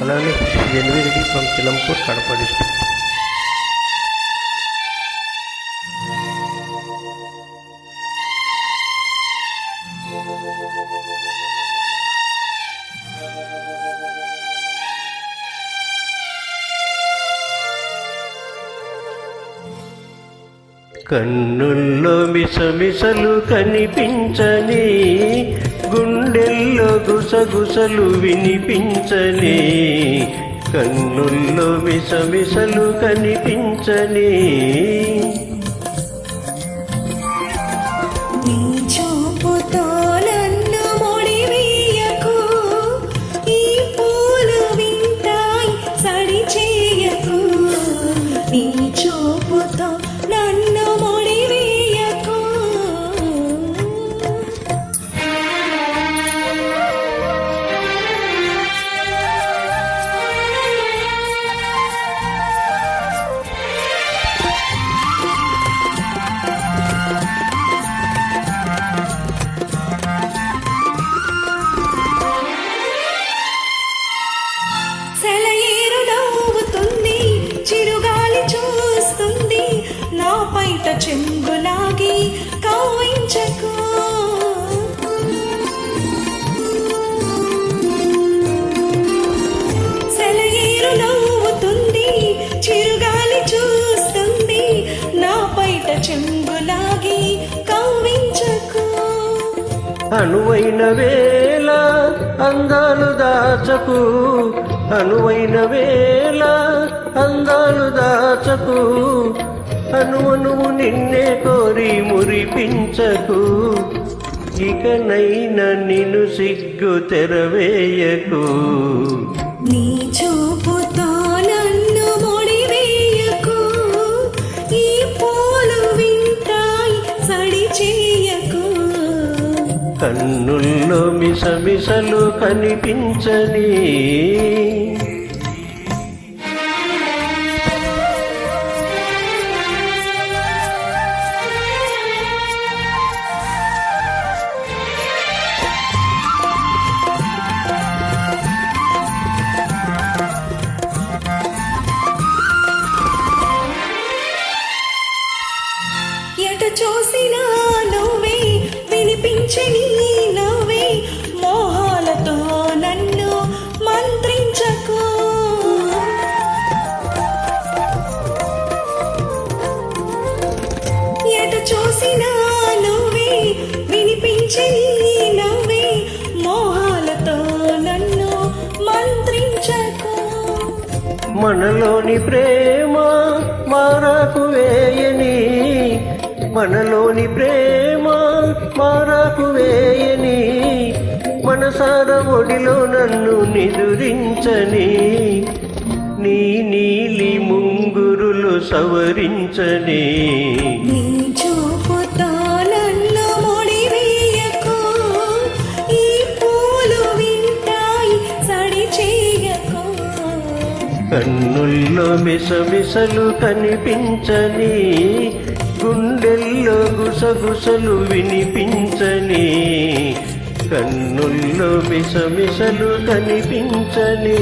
అలానే జెన్వినిటీ from చిలంపూర్ Kadapa district. కన్నుల్లో మిసమిసలు కనిపించని, గుండెల్లో గుసగుసలు వినిపించని, కన్నుల్లో మిసమిసలు కనిపించని. చెంగులాగి కవ్వించకు, సెలయేరు నవ్వుతుంది, చిరుగాలి చూస్తుంది, నా పైట చెంగులాగి కవ్వించకు. అనువైన వేళ అందాలు దాచకు, అనువైన వేళ అందాలు దాచకు, అనువనువు నిన్నే కోరి మురిపించకు, ఇకనైనా నిన్ను సిగ్గు తెరవేయకు. నీ చూపుతో నన్ను ముడివేయకు, ఈ పూలు వింటాయి సడి చేయకు. కన్నుల్లో మిసమిసలు కనిపించని, ఎటు చూసినా నువ్వే వినిపించని నవ్వే, మోహాలతో నన్ను మంత్రించకు. ఎటు చూసినా నువ్వే వినిపించని నవ్వే, మోహాలతో నన్ను మంత్రించకు. మనలోని ప్రేమ మారాకు వేయని, మనలోని ప్రేమ మారాకు వేయని, మనసార ఒడిలో నన్ను నిదురించని, నీ నీలి ముంగురులు సవరించని. నీ చూపుతో నన్ను ముడివేయకు, ఈ పూలు వింటాయి సడి చేయకు. కన్నుల్లో మిసమిసలు కనిపించని, గుండెల్లో గుసగుసలు వినిపించని, కన్నుల్లో మిసమిసలు కనిపించని.